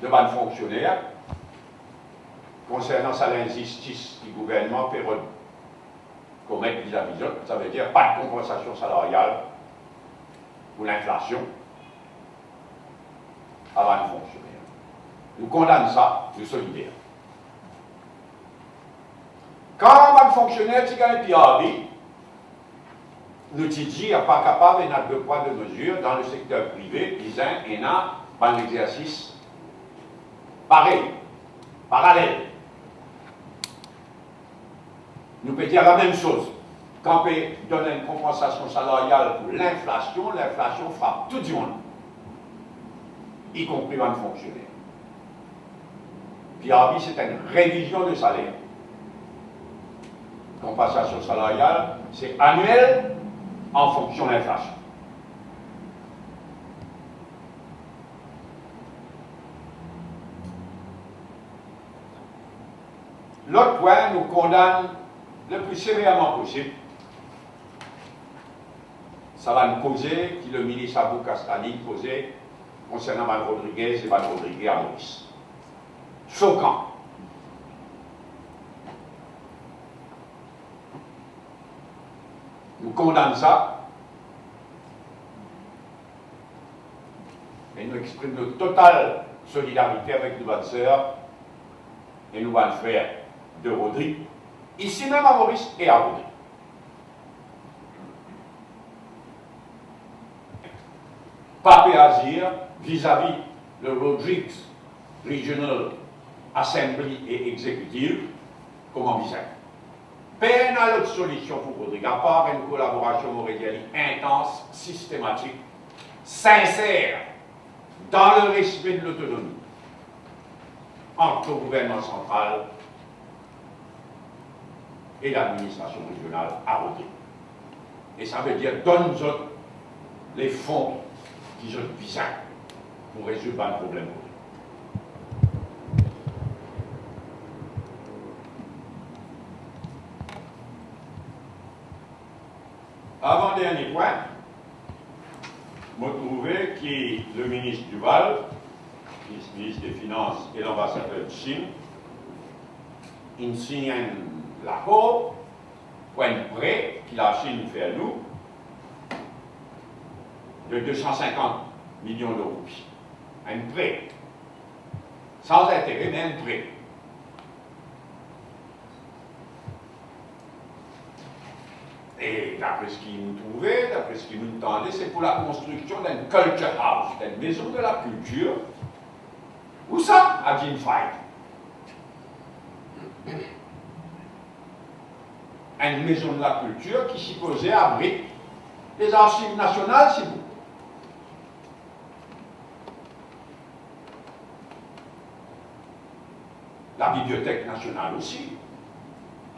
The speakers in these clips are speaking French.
de bonnes fonctionnaires concernant l'injustice du gouvernement peut commettre vis-à-vis d'eux. Ça veut dire pas de compensation salariale pour l'inflation à bonnes fonctionnaires. Nous condamnons ça, nous solidaires. Quand un fonctionnaire qui gagne PRB, nous dit qu'il n'est pas capable de poids de mesure dans le secteur privé, disant qu'il y a un exercice pareil, parallèle. Nous pouvons dire la même chose. Quand on peut donner une compensation salariale pour l'inflation, l'inflation frappe tout le monde, y compris les fonctionnaires. PRB, c'est une révision de salaire. Compensation salariale, c'est annuel en fonction de l'inflation. L'autre point, nous condamne le plus sévèrement possible. Ça va nous causer, qui le ministre Abou Castani posait concernant Mme Rodriguez et Mme Rodriguez à Maurice. Choquant. Nous condamnons ça et nous exprimons notre totale solidarité avec nos bonnes sœurs et nos bonnes frères de Rodrigue, ici même à Maurice et à Rodrigue. Pas agir vis-à-vis le Rodrigue Regional Assembly et Executive comme envisagé. Peine à l'autre solution pour Rodrigue, à part une collaboration morédienne intense, systématique, sincère, dans le respect de l'autonomie entre le gouvernement central et l'administration régionale à Rodrigue. Et ça veut dire donne-nous les fonds qui sont visés pour résoudre un problème. Avant-dernier point, je me trouvais que le ministre Duval, ministre des Finances et l'ambassadeur de Chine, ils signent l'accord pour un prêt que la Chine fait à nous de 250 millions d'euros. Un prêt. Sans intérêt, mais un prêt. Et d'après ce qu'ils nous trouvaient, d'après ce qu'ils nous tendaient, c'est pour la construction d'une culture house, d'une maison de la culture. Où ça? À Jinfai. Une maison de la culture qui supposait abriter les archives nationales, c'est vous. La Bibliothèque nationale aussi.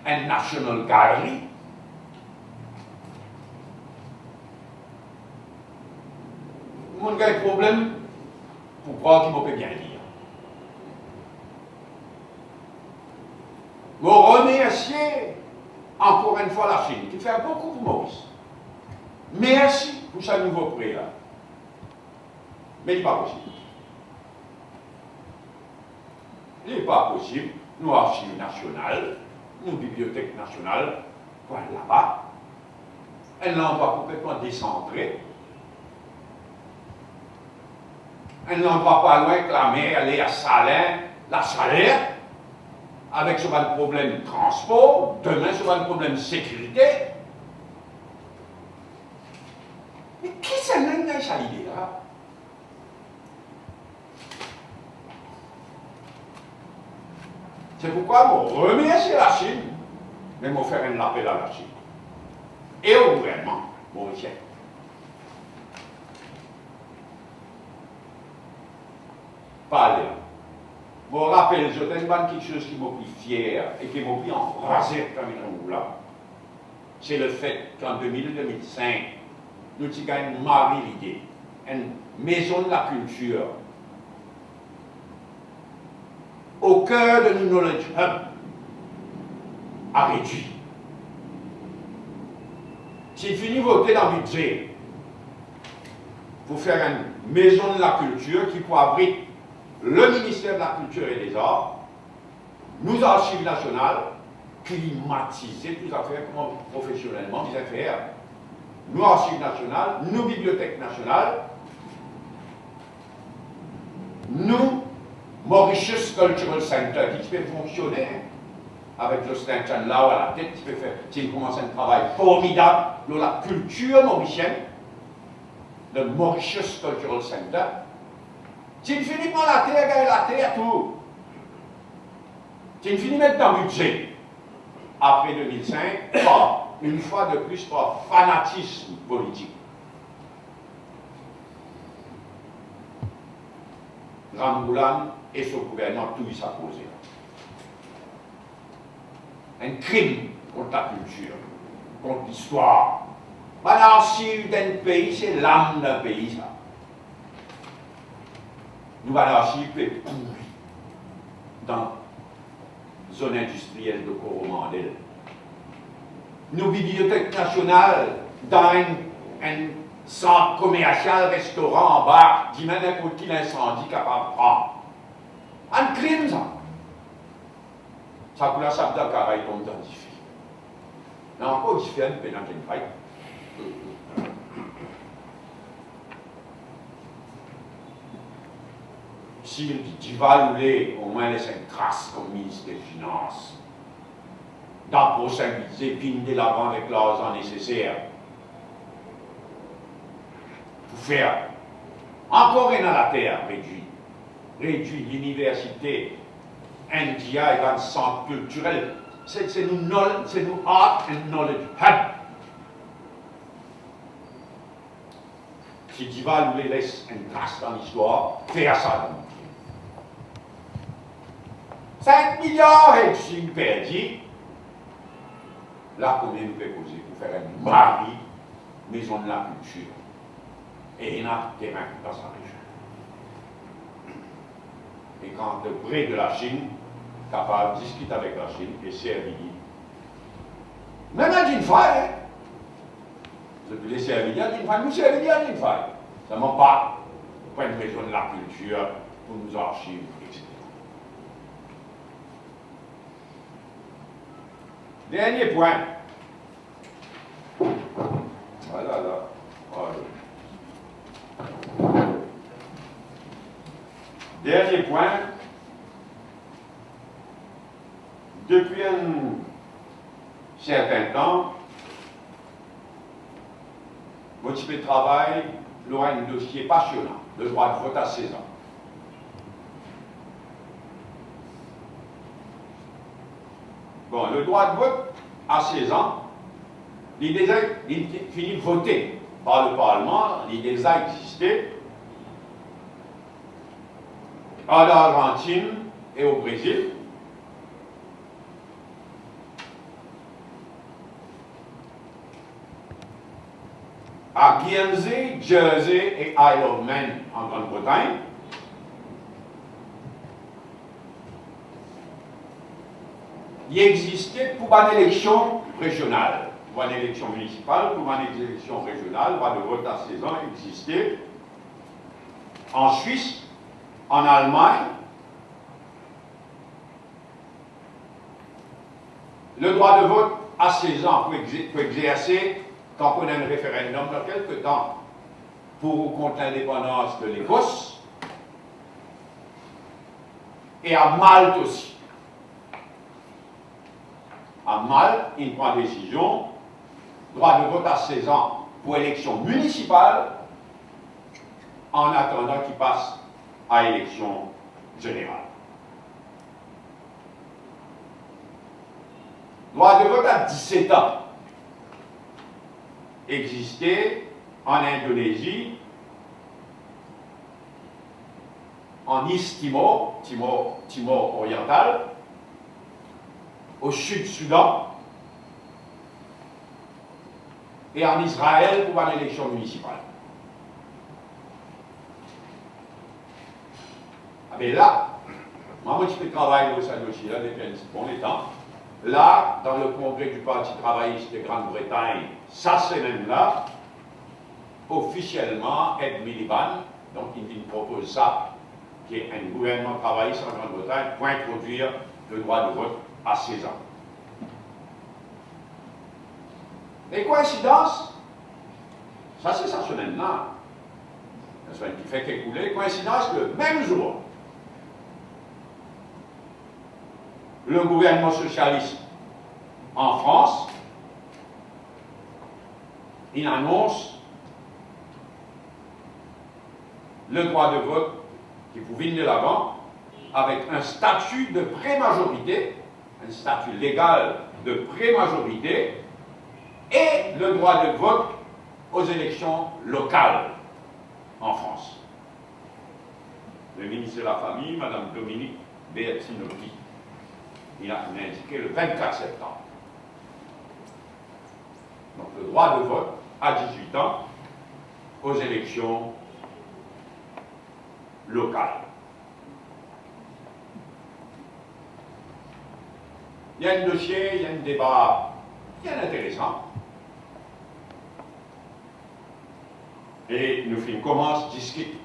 Une National Gallery. Mon gars, problème, pour croire qu'il peut bien lire. Je remercie encore une fois la Chine, qui fait beaucoup pour Maurice. Merci pour ce nouveau prêt là. Mais il n'est pas possible. Il n'est pas possible. Nos archives nationales, nos bibliothèques nationales, voilà là-bas. Un endroit complètement décentré. Un endroit pas loin que la mer, elle est à Salins, la Salaire, avec ce problème de transport, demain ce problème de sécurité. Mais qui s'est même dans cette idée-là? C'est pourquoi je remercie la Chine, mais je faire un appel à la Chine. Et au gouvernement mauricien. Pas là. Je me rappelle, je quelque chose qui m'a pris fier et qui m'a pris embrasé comme là. C'est le fait qu'en 2000-2005, nous avons marié l'idée, une maison de la culture au cœur de nos knowledge hub a réduit. S'il finit voter dans le budget pour faire une maison de la culture qui pourra abriter le ministère de la Culture et des Arts, nos archives nationales, climatiser toutes les affaires, comment professionnellement les affaires, nos archives nationales, nos bibliothèques nationales, nous, Mauritius Cultural Center, qui peut fonctionner avec Justin Chandlau à la tête, qui peut faire, qui commence un travail formidable dans la culture mauricienne, le Mauritius Cultural Center. Tu finis par la terre, tout. Tu finis mettre dans le budget. Après 2005, une fois de plus, par fanatisme politique. Ramboulan et son gouvernement, tout ça posé. Un crime contre la culture, contre l'histoire. L'anarchie d'un pays, c'est l'âme d'un pays, ça. Nous, l'anarchie peut pourrir dans la zone industrielle de Coromandel. Nos bibliothèques nationales, dans un centre commercial, restaurant en bas, qui mène n'importe qui l'incendie capable de prendre. Un crime, ça. Ça pour la sable d'Akara, il tombe dans le difficile. Mais encore différent, mais dans une faille. S'il dit valuer au moins laisser une trace comme ministre des Finances, d'approcher, pinder l'avant avec l'argent nécessaire pour faire encore rien à la terre réduit l'université India et un centre culturel. C'est nous art and knowledge hub. Si Diva nous laisse une trace dans l'histoire, faire ça. 5 milliards et si perdu, là combien nous peut poser pour faire un mari, maison de la culture. Et il y a des terrain dans sa région. Et quand le près de la Chine, capable de discuter avec la Chine et servir. Même à une faille, depuis les servir à une faille, nous servir à une faille. Ça ne m'a pas pour une maison de la culture, pour nos archives, etc. Dernier point. Voilà, là. Voilà. Dernier point. Depuis un certain temps, votre type de travail aura un dossier passionnant, le droit de vote à 16 ans. Bon, le droit de vote à 16 ans, il finit de voter par le Parlement, il déjà existé en Argentine et au Brésil. À Guernsey, Jersey et Isle of Man en Grande-Bretagne. Il existait pour une élection régionale, pour une élection municipale, pour une élection régionale, le vote à 16 ans existait. En Suisse, en Allemagne, le droit de vote à 16 ans pour exercer quand on a un référendum dans quelques temps pour ou contre l'indépendance de l'Écosse, et à Malte aussi. À Malte, il prend décision, droit de vote à 16 ans pour élection municipale, en attendant qu'il passe à élection générale. Droit de vote à 17 ans existait en Indonésie, en East Timor, Timor oriental, au Sud-Soudan et en Israël pour une élection municipale. Mais là, moi, je fais travailler au Saint-Dossier depuis un bon temps. Là, dans le congrès du Parti travailliste de Grande-Bretagne, ça c'est même là, officiellement, Ed Miliband, donc il propose ça qui est un gouvernement travailliste en Grande-Bretagne, pour introduire le droit de vote à 16 ans. Les coïncidences, ça c'est sa semaine-là, la semaine qui fait qu'écouler, coïncidence que le même jour, le gouvernement socialiste en France, il annonce le droit de vote qui pouvait venir de l'avant avec un statut de pré-majorité, un statut légal de pré-majorité et le droit de vote aux élections locales en France. Le ministre de la Famille, Mme Dominique Bertinotti, il a indiqué le 24 septembre. Donc le droit de vote à 18 ans aux élections locales. Il y a un dossier, il y a un débat bien intéressant. Et nous commençons à discuter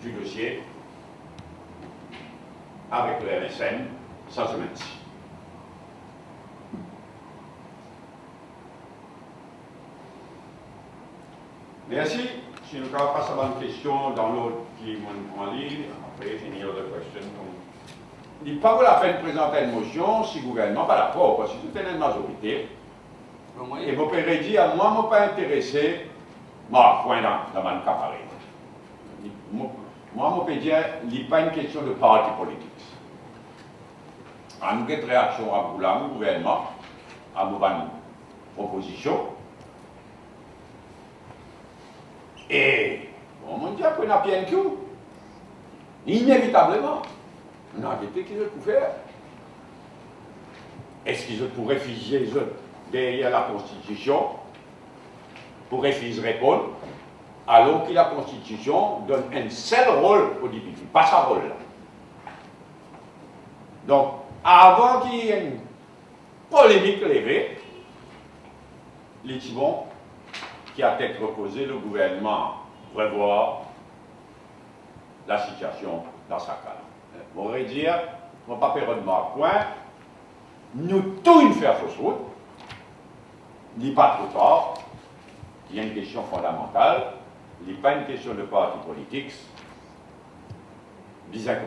du dossier avec le RSN cette semaine-ci. Merci. Si nous avons pas de questions dans l'autre qui m'ont en ligne, après, any other question. Il n'est pas la peine de présenter une motion si le gouvernement pas d'accord, parce que c'est une majorité. Et vous pouvez dire, moi, je ne suis pas intéressé, moi, point dans mon cas pareil. Moi, je peux dire, il n'est pas une question de parti politique. En une réaction à vous, le gouvernement, à vos propositions. Et, on dit après, on a bien que inévitablement, on a arrêté qu'ils pouvaient faire. Est-ce qu'ils pourraient réfugier derrière la Constitution pour refuser répondre, alors que la Constitution donne un seul rôle au député, pas sa rôle là. Donc, avant qu'il y ait une polémique levée, les Tibons qui a été reposé, le gouvernement revoir la situation dans sa cas. On va dire, on ne va pas perdre de point, nous tous une faire fausse route, il n'est pas trop tard, il y a une question fondamentale, il n'est pas une question de parti politique, bizarre.